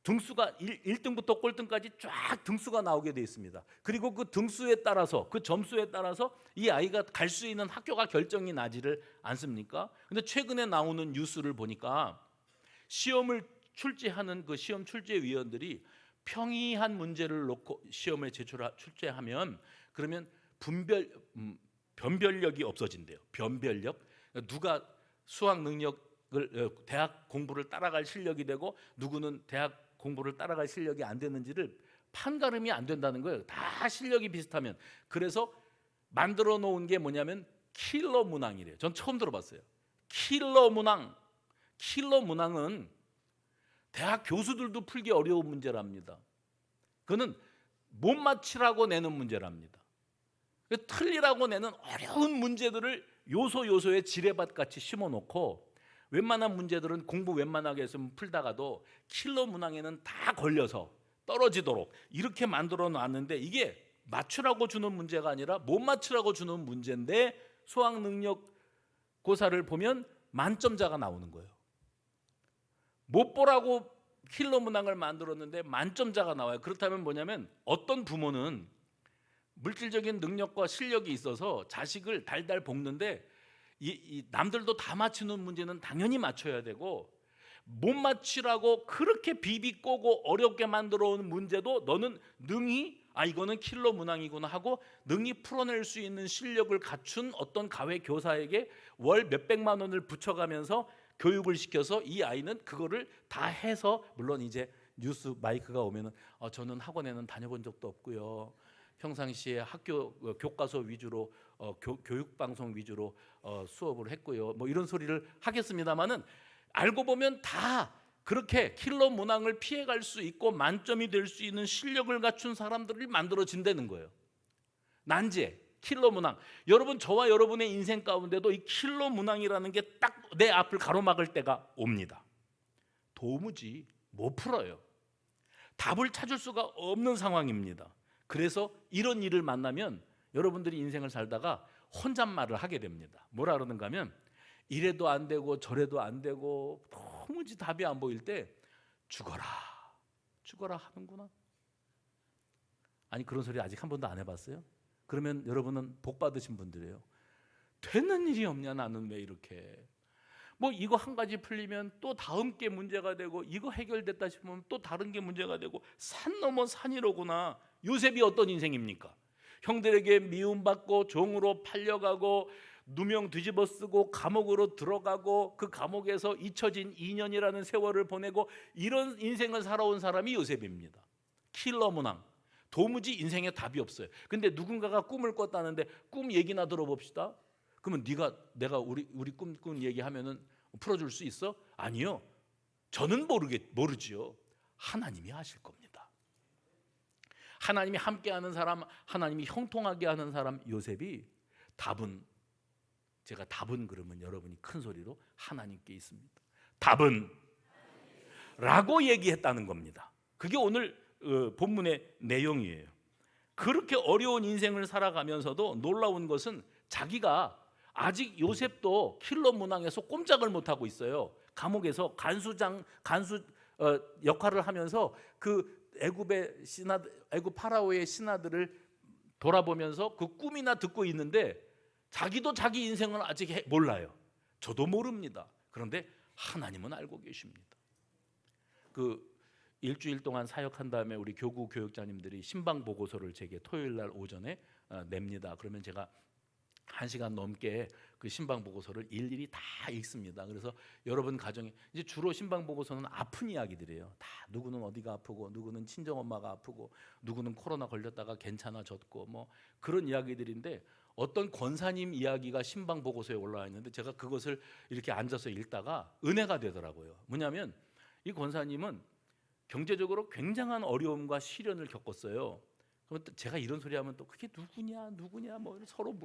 등수가 1등부터 꼴등까지 쫙 등수가 나오게 되어 있습니다. 그리고 그 등수에 따라서, 그 점수에 따라서 이 아이가 갈 수 있는 학교가 결정이 나지를 않습니까? 근데 최근에 나오는 뉴스를 보니까 시험을 출제하는 그 시험 출제위원들이 평이한 문제를 놓고 시험에 출제하면 그러면 변별력이 없어진대요. 변별력. 누가 수학 능력을, 대학 공부를 따라갈 실력이 되고 누구는 대학 공부를 따라갈 실력이 안 되는지를 판가름이 안 된다는 거예요. 다 실력이 비슷하면. 그래서 만들어 놓은 게 뭐냐면 킬러 문항이래요. 전 처음 들어봤어요. 킬러 문항. 킬러 문항은 대학 교수들도 풀기 어려운 문제랍니다. 그거는 못 맞히라고 내는 문제랍니다. 틀리라고 내는 어려운 문제들을 요소요소에 지뢰밭 같이 심어놓고 웬만한 문제들은 공부 웬만하게 했으면 풀다가도 킬러 문항에는 다 걸려서 떨어지도록 이렇게 만들어 놨는데, 이게 맞추라고 주는 문제가 아니라 못 맞추라고 주는 문제인데 수학 능력 고사를 보면 만점자가 나오는 거예요. 못 보라고 킬러 문항을 만들었는데 만점자가 나와요. 그렇다면 뭐냐면, 어떤 부모는 물질적인 능력과 실력이 있어서 자식을 달달 볶는데 이 남들도 다 맞추는 문제는 당연히 맞춰야 되고, 못 맞추라고 그렇게 비비 꼬고 어렵게 만들어 온 문제도 너는 능히 이거는 킬러 문항이구나 하고 능히 풀어낼 수 있는 실력을 갖춘 어떤 가외 교사에게 월 몇백만 원을 붙여가면서 교육을 시켜서 이 아이는 그거를 다 해서, 물론 이제 뉴스 마이크가 오면은 저는 학원에는 다녀본 적도 없고요, 평상시에 학교 교과서 위주로 교육 방송 위주로 수업을 했고요, 뭐 이런 소리를 하겠습니다만은, 알고 보면 다 그렇게 킬러 문항을 피해갈 수 있고 만점이 될 수 있는 실력을 갖춘 사람들이 만들어진다는 거예요. 난제, 킬러 문항. 여러분, 저와 여러분의 인생 가운데도 이 킬러 문항이라는 게 딱 내 앞을 가로막을 때가 옵니다. 도무지 못 풀어요. 답을 찾을 수가 없는 상황입니다. 그래서 이런 일을 만나면 여러분들이 인생을 살다가 혼잣말을 하게 됩니다. 뭐라 그러는가 하면, 이래도 안 되고 저래도 안 되고 도무지 답이 안 보일 때 죽어라 하는구나. 아니, 그런 소리 아직 한 번도 안 해봤어요? 그러면 여러분은 복 받으신 분들이에요. 되는 일이 없냐, 나는 왜 이렇게. 뭐 이거 한 가지 풀리면 또 다음 게 문제가 되고, 이거 해결됐다 싶으면 또 다른 게 문제가 되고, 산 넘어 산이로구나. 요셉이 어떤 인생입니까? 형들에게 미움받고 종으로 팔려가고 누명 뒤집어 쓰고 감옥으로 들어가고 그 감옥에서 잊혀진 2년이라는 세월을 보내고, 이런 인생을 살아온 사람이 요셉입니다. 킬러 문항. 도무지 인생에 답이 없어요. 근데 누군가가 꿈을 꿨다는데 꿈 얘기나 들어봅시다. 그러면 내가 우리 꿈 얘기하면은 풀어줄 수 있어? 아니요. 저는 모르지요. 하나님이 하실 겁니다. 하나님이 함께하는 사람, 하나님이 형통하게 하는 사람, 요셉이 제가 답은 그러면 여러분이 큰 소리로 하나님께 있습니다. 답은 라고 얘기했다는 겁니다. 그게 오늘 본문의 내용이에요. 그렇게 어려운 인생을 살아가면서도 놀라운 것은, 자기가 아직 요셉도 킬러 문항에서 꼼짝을 못하고 있어요. 감옥에서 간수 역할을 하면서 그 애굽 파라오의 신하들을 돌아보면서 그 꿈이나 듣고 있는데, 자기도 자기 인생을 아직 몰라요. 저도 모릅니다. 그런데 하나님은 알고 계십니다. 그 일주일 동안 사역한 다음에 우리 교구 교육자님들이 신방 보고서를 제게 토요일 날 오전에 냅니다. 그러면 제가 1시간 넘게 그 신방 보고서를 일일이 다 읽습니다. 그래서 여러분 가정에 이제 주로 신방 보고서는 아픈 이야기들이에요. 다 누구는 어디가 아프고, 누구는 친정 엄마가 아프고, 누구는 코로나 걸렸다가 괜찮아졌고, 뭐 그런 이야기들인데, 어떤 권사님 이야기가 신방 보고서에 올라와 있는데 제가 그것을 이렇게 앉아서 읽다가 은혜가 되더라고요. 뭐냐면, 이 권사님은 경제적으로 굉장한 어려움과 시련을 겪었어요. 그럼 제가 이런 소리 하면 또 그게 누구냐 뭐 서로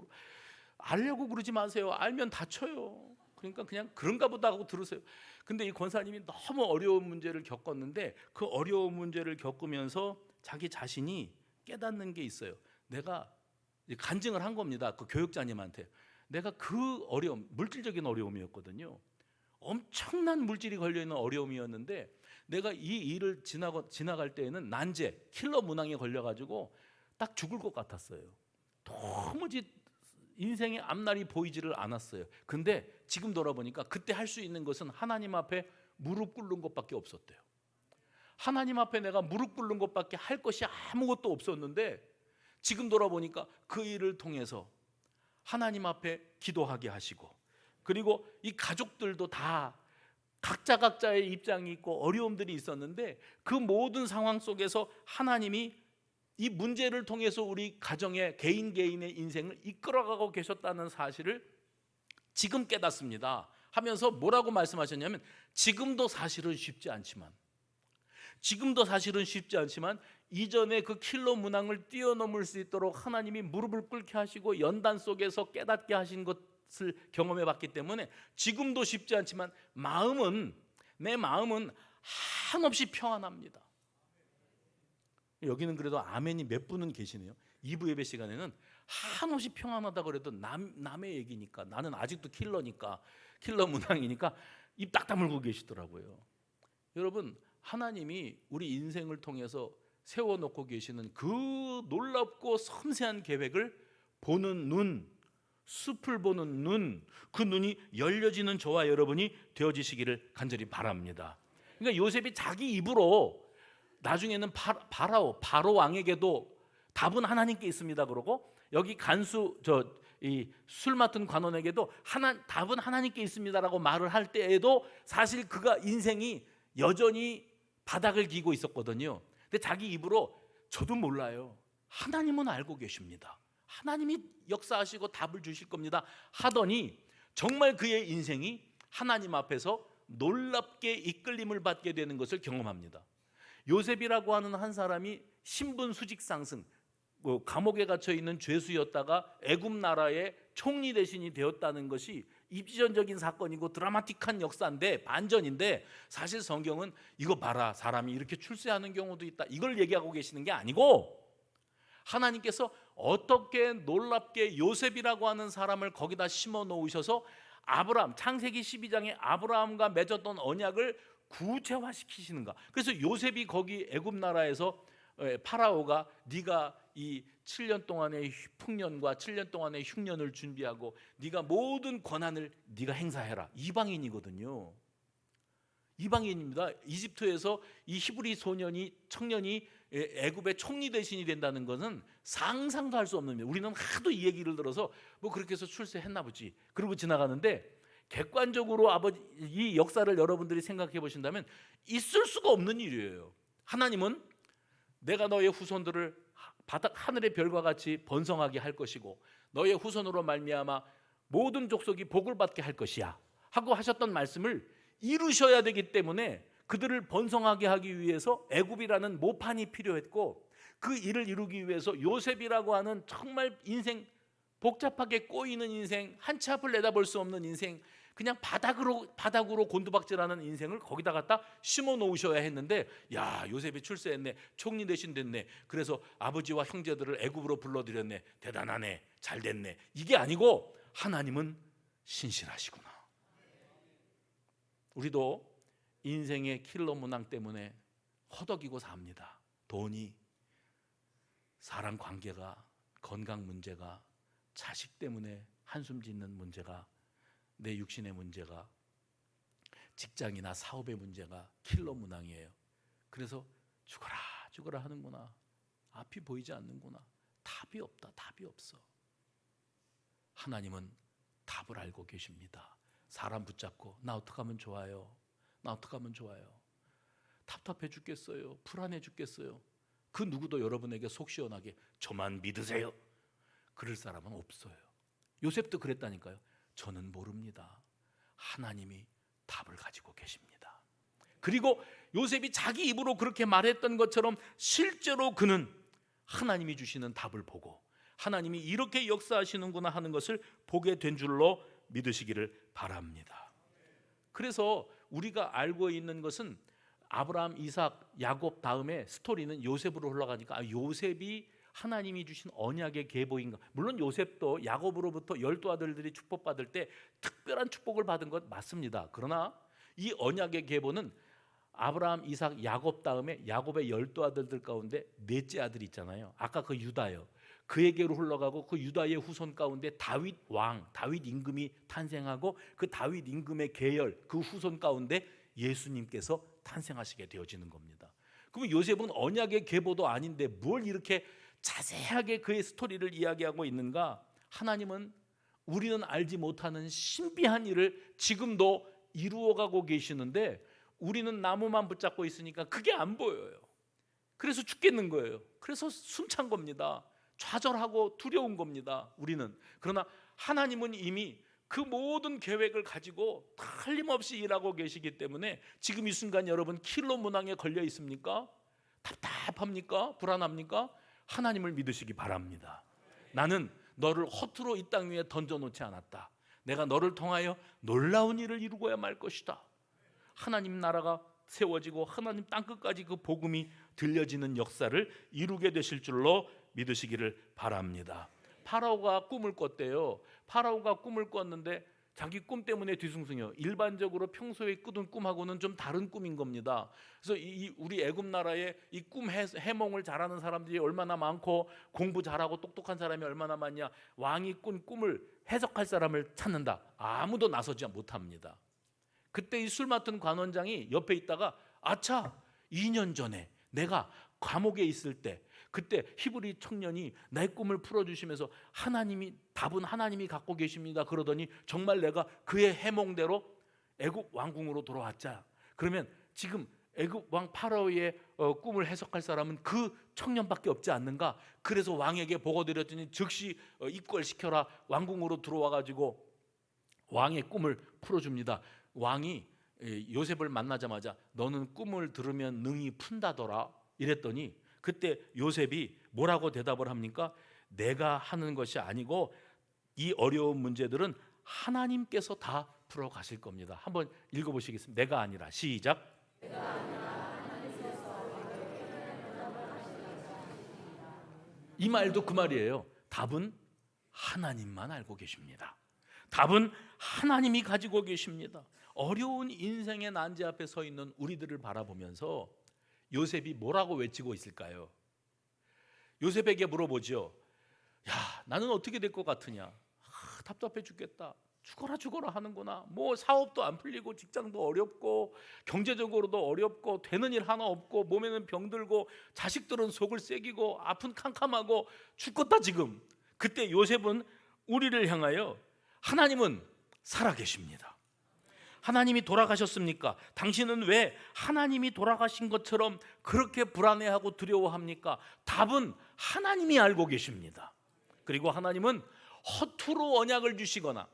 알려고 그러지 마세요. 알면 다쳐요. 그러니까 그냥 그런가 보다 하고 들으세요. 근데 이 권사님이 너무 어려운 문제를 겪었는데, 그 어려운 문제를 겪으면서 자기 자신이 깨닫는 게 있어요. 내가 간증을 한 겁니다. 그 교육자님한테. 내가 그 어려움, 물질적인 어려움이었거든요. 엄청난 물질이 걸려있는 어려움이었는데, 내가 이 일을 지나갈 때에는 난제, 킬러 문항에 걸려가지고 딱 죽을 것 같았어요. 도무지 인생의 앞날이 보이지를 않았어요. 근데 지금 돌아보니까 그때 할 수 있는 것은 하나님 앞에 무릎 꿇는 것밖에 없었대요. 하나님 앞에 내가 무릎 꿇는 것밖에 할 것이 아무것도 없었는데, 지금 돌아보니까 그 일을 통해서 하나님 앞에 기도하게 하시고, 그리고 이 가족들도 다 각자의 입장이 있고 어려움들이 있었는데, 그 모든 상황 속에서 하나님이 이 문제를 통해서 우리 가정의 개인의 인생을 이끌어가고 계셨다는 사실을 지금 깨닫습니다 하면서 뭐라고 말씀하셨냐면, 지금도 사실은 쉽지 않지만, 지금도 사실은 쉽지 않지만 이전에 그 킬러 문항을 뛰어넘을 수 있도록 하나님이 무릎을 꿇게 하시고 연단 속에서 깨닫게 하신 것을 경험해 봤기 때문에 지금도 쉽지 않지만 내 마음은 한없이 평안합니다. 여기는 그래도 아멘이 몇 분은 계시네요. 2부 예배 시간에는 한없이 평안하다고 그래도 남의 얘기니까, 나는 아직도 킬러니까, 킬러 문항이니까 입 딱 다물고 계시더라고요. 여러분, 하나님이 우리 인생을 통해서 세워놓고 계시는 그 놀랍고 섬세한 계획을 보는 눈, 숲을 보는 눈, 그 눈이 열려지는 저와 여러분이 되어지시기를 간절히 바랍니다. 그러니까 요셉이 자기 입으로 나중에는 바로 왕에게도 답은 하나님께 있습니다 그러고, 여기 간수 이 술 맡은 관원에게도 답은 하나님께 있습니다라고 말을 할 때에도 사실 그가 인생이 여전히 바닥을 기고 있었거든요. 근데 자기 입으로 저도 몰라요, 하나님은 알고 계십니다, 하나님이 역사하시고 답을 주실 겁니다 하더니 정말 그의 인생이 하나님 앞에서 놀랍게 이끌림을 받게 되는 것을 경험합니다. 요셉이라고 하는 한 사람이 신분 수직 상승, 감옥에 갇혀 있는 죄수였다가 애굽 나라의 총리 대신이 되었다는 것이 입지전적인 사건이고 드라마틱한 역사인데, 반전인데, 사실 성경은 이거 봐라, 사람이 이렇게 출세하는 경우도 있다, 이걸 얘기하고 계시는 게 아니고, 하나님께서 어떻게 놀랍게 요셉이라고 하는 사람을 거기다 심어 놓으셔서 창세기 12장에 아브라함과 맺었던 언약을 구체화시키시는가. 그래서 요셉이 거기 애굽 나라에서 파라오가 네가 이 7년 동안의 풍년과 7년 동안의 흉년을 준비하고 네가 모든 권한을 네가 행사해라. 이방인이거든요. 이방인입니다. 이집트에서 이 히브리 청년이 애굽의 총리 대신이 된다는 것은 상상도 할 수 없는 일이에요. 우리는 하도 이 얘기를 들어서 뭐 그렇게 해서 출세했나 보지 그러고 지나가는데, 객관적으로 이 역사를 여러분들이 생각해 보신다면 있을 수가 없는 일이에요. 하나님은 내가 너의 후손들을 하늘의 별과 같이 번성하게 할 것이고 너의 후손으로 말미암아 모든 족속이 복을 받게 할 것이야 하고 하셨던 말씀을 이루셔야 되기 때문에 그들을 번성하게 하기 위해서 애굽이라는 모판이 필요했고, 그 일을 이루기 위해서 요셉이라고 하는 정말 인생 복잡하게 꼬이는 인생, 한치 앞을 내다볼 수 없는 인생, 그냥 바닥으로 곤두박질하는 인생을 거기다 갖다 심어 놓으셔야 했는데, 야, 요셉이 출세했네, 총리 대신 됐네, 그래서 아버지와 형제들을 애굽으로 불러들였네, 대단하네, 잘 됐네, 이게 아니고 하나님은 신실하시구나. 우리도 인생의 킬러 문항 때문에 허덕이고 삽니다. 돈이, 사람 관계가, 건강 문제가, 자식 때문에 한숨 짓는 문제가, 내 육신의 문제가, 직장이나 사업의 문제가 킬러 문항이에요. 그래서 죽어라 하는구나, 앞이 보이지 않는구나, 답이 없다, 답이 없어. 하나님은 답을 알고 계십니다. 사람 붙잡고 나 어떻게 하면 좋아요, 나 어떻게 하면 좋아요, 답답해 죽겠어요, 불안해 죽겠어요, 그 누구도 여러분에게 속 시원하게 저만 믿으세요 그럴 사람은 없어요. 요셉도 그랬다니까요. 저는 모릅니다, 하나님이 답을 가지고 계십니다. 그리고 요셉이 자기 입으로 그렇게 말했던 것처럼 실제로 그는 하나님이 주시는 답을 보고 하나님이 이렇게 역사하시는구나 하는 것을 보게 된 줄로 믿으시기를 바랍니다. 그래서 우리가 알고 있는 것은 아브라함, 이삭, 야곱 다음에 스토리는 요셉으로 흘러가니까 요셉이 하나님이 주신 언약의 계보인가. 물론 요셉도 야곱으로부터 12 아들들이 축복받을 때 특별한 축복을 받은 것 맞습니다. 그러나 이 언약의 계보는 아브라함, 이삭, 야곱 다음에 야곱의 12 아들들 가운데 넷째 아들이 있잖아요. 아까 그 유다요. 그에게로 흘러가고 그 유다의 후손 가운데 다윗 왕, 다윗 임금이 탄생하고 그 다윗 임금의 계열, 그 후손 가운데 예수님께서 탄생하시게 되어지는 겁니다. 그럼 요셉은 언약의 계보도 아닌데 뭘 이렇게 자세하게 그의 스토리를 이야기하고 있는가? 하나님은 우리는 알지 못하는 신비한 일을 지금도 이루어가고 계시는데 우리는 나무만 붙잡고 있으니까 그게 안 보여요. 그래서 죽겠는 거예요. 그래서 숨찬 겁니다. 좌절하고 두려운 겁니다. 우리는. 그러나 하나님은 이미 그 모든 계획을 가지고 틀림없이 일하고 계시기 때문에 지금 이 순간 여러분 킬러 문항에 걸려 있습니까? 답답합니까? 불안합니까? 하나님을 믿으시기 바랍니다. 나는 너를 허투루 이 땅 위에 던져놓지 않았다. 내가 너를 통하여 놀라운 일을 이루고야 말 것이다. 하나님 나라가 세워지고 하나님 땅끝까지 그 복음이 들려지는 역사를 이루게 되실 줄로 믿으시기를 바랍니다. 파라오가 꿈을 꿨대요. 파라오가 꿈을 꿨는데 자기 꿈 때문에 뒤숭숭해요. 일반적으로 평소에 꾸던 꿈하고는 좀 다른 꿈인 겁니다. 그래서 우리 애굽 나라에 이 꿈 해몽을 잘하는 사람들이 얼마나 많고 공부 잘하고 똑똑한 사람이 얼마나 많냐. 왕이 꾼 꿈을 해석할 사람을 찾는다. 아무도 나서지 못합니다. 그때 이 술 맡은 관원장이 옆에 있다가 아차 2년 전에 내가 감옥에 있을 때 그때 히브리 청년이 내 꿈을 풀어주시면서 답은 하나님이 갖고 계십니다. 그러더니 정말 내가 그의 해몽대로 애굽 왕궁으로 돌아왔자. 그러면 지금 애굽 왕 파라오의 꿈을 해석할 사람은 그 청년밖에 없지 않는가? 그래서 왕에게 보고드렸더니 즉시 입궐시켜라. 왕궁으로 들어와가지고 왕의 꿈을 풀어줍니다. 왕이 요셉을 만나자마자 너는 꿈을 들으면 능히 푼다더라 이랬더니 그때 요셉이 뭐라고 대답을 합니까? 내가 하는 것이 아니고 이 어려운 문제들은 하나님께서 다 풀어가실 겁니다. 한번 읽어보시겠습니다. 내가 아니라 시작. 이 말도 그 말이에요. 답은 하나님만 알고 계십니다. 답은 하나님이 가지고 계십니다. 어려운 인생의 난제 앞에 서 있는 우리들을 바라보면서 요셉이 뭐라고 외치고 있을까요? 요셉에게 물어보죠. 야, 나는 어떻게 될 것 같으냐? 답답해 죽겠다. 죽어라 하는구나. 뭐 사업도 안 풀리고 직장도 어렵고 경제적으로도 어렵고 되는 일 하나 없고 몸에는 병들고 자식들은 속을 새기고 아픈 캄캄하고 죽겠다 지금. 그때 요셉은 우리를 향하여 하나님은 살아계십니다. 하나님이 돌아가셨습니까? 당신은 왜 하나님이 돌아가신 것처럼 그렇게 불안해하고 두려워합니까? 답은 하나님이 알고 계십니다. 그리고 하나님은 허투루 언약을 주시거나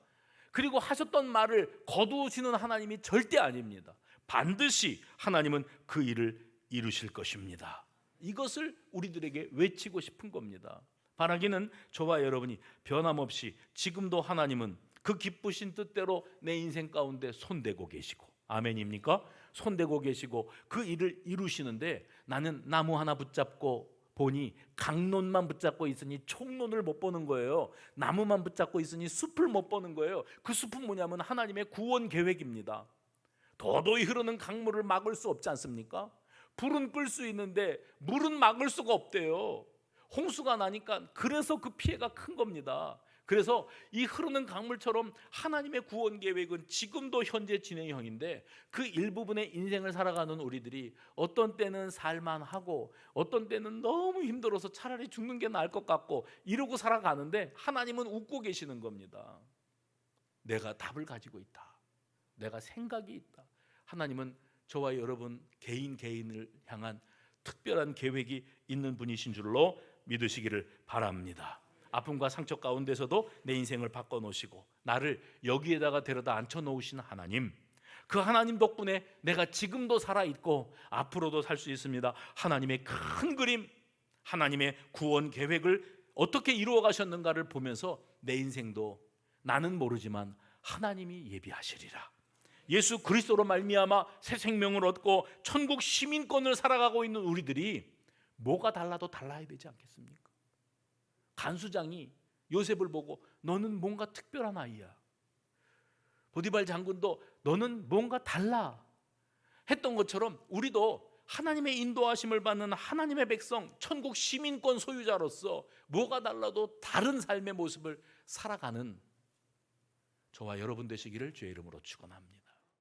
그리고 하셨던 말을 거두시는 하나님이 절대 아닙니다. 반드시 하나님은 그 일을 이루실 것입니다. 이것을 우리들에게 외치고 싶은 겁니다. 바라기는 저와 여러분이 변함없이 지금도 하나님은 그 기쁘신 뜻대로 내 인생 가운데 손대고 계시고, 아멘입니까? 손대고 계시고 그 일을 이루시는데 나는 나무 하나 붙잡고 보니 강론만 붙잡고 있으니 총론을 못 보는 거예요. 나무만 붙잡고 있으니 숲을 못 보는 거예요. 그 숲은 뭐냐면 하나님의 구원 계획입니다. 도도히 흐르는 강물을 막을 수 없지 않습니까? 불은 끌 수 있는데 물은 막을 수가 없대요. 홍수가 나니까 그래서 그 피해가 큰 겁니다. 그래서 이 흐르는 강물처럼 하나님의 구원 계획은 지금도 현재 진행형인데 그 일부분의 인생을 살아가는 우리들이 어떤 때는 살만하고 어떤 때는 너무 힘들어서 차라리 죽는 게 나을 것 같고 이러고 살아가는데 하나님은 웃고 계시는 겁니다. 내가 답을 가지고 있다. 내가 생각이 있다. 하나님은 저와 여러분 개인을 향한 특별한 계획이 있는 분이신 줄로 믿으시기를 바랍니다. 아픔과 상처 가운데서도 내 인생을 바꿔놓으시고 나를 여기에다가 데려다 앉혀놓으신 하나님, 그 하나님 덕분에 내가 지금도 살아있고 앞으로도 살 수 있습니다. 하나님의 큰 그림, 하나님의 구원 계획을 어떻게 이루어 가셨는가를 보면서 내 인생도 나는 모르지만 하나님이 예비하시리라. 예수 그리스도로 말미암아 새 생명을 얻고 천국 시민권을 살아가고 있는 우리들이 뭐가 달라도 달라야 되지 않겠습니까? 간수장이 요셉을 보고 너는 뭔가 특별한 아이야. 보디발 장군도 너는 뭔가 달라 했던 것처럼 우리도 하나님의 인도하심을 받는 하나님의 백성, 천국 시민권 소유자로서 뭐가 달라도 다른 삶의 모습을 살아가는 저와 여러분 되시기를 주의 이름으로 축원합니다.